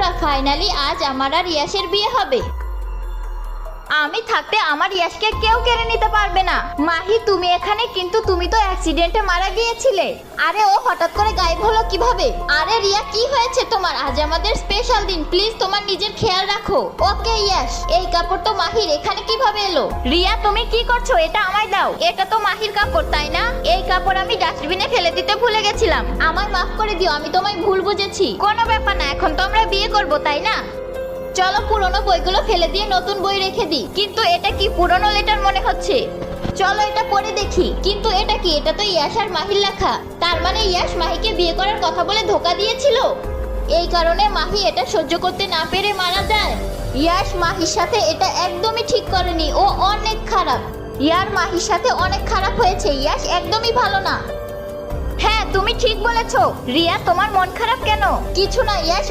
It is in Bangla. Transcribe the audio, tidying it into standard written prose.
বন্ধুরা, ফাইনালি আজ আমার আর ইয়াসের বিয়ে হবে। আমি থাকতে আমার ইয়াসকে কেউ কেড়ে নিতে পারবে না। মাহি, তুমি এখানে? কিন্তু তুমি তো অ্যাক্সিডেন্টে মারা গিয়েছিলে। আরে ও হঠাৎ করে গায়েব হলো কিভাবে? আরে রিয়া, কি হয়েছে তোমার? আজ আমাদের স্পেশাল দিন, প্লিজ তোমার নিজের খেয়াল রাখো। ওকে ইয়াস, এই কাপড় তো মাহির, এখানে কিভাবে এলো? রিয়া, তুমি কি করছো? এটা আমায় দাও। এটা তো মাহির কাপড়, তাই না? এই কাপড় আমি ডাস্টবিনে ফেলে দিতে ভুলে গেছিলাম। আমায় মাফ করে দিও, আমি তোমায় ভুল বুঝেছি। কোনো ব্যাপার না, এখন তো আমরা বিয়ে করব, তাই না? চলো পুরনো বইগুলো ফেলে দিয়ে নতুন বই রেখে দিই। কিন্তু এটা কি পুরনো লেটার মনে হচ্ছে। চলো এটা পড়ে দেখি। কিন্তু এটা কি? এটা তো ইয়াস আর মাহির লেখা। তার মানে ইয়াস মাহিকে বিয়ে করার কথা বলে ধোকা দিয়েছিল। এই কারণে মাহি এটা সহ্য করতে না পেরে মারা যায়। ইয়াস মাহির সাথে এটা একদমই ঠিক করেনি, ও অনেক খারাপ। ইয়ার মাহির সাথে অনেক খারাপ হয়েছে। ইয়াস একদমই ভালো না। হ্যাঁ, তুমি ঠিক বলেছো। রিয়া, তোমার মন খারাপ কেন? কিছু না ইয়াস,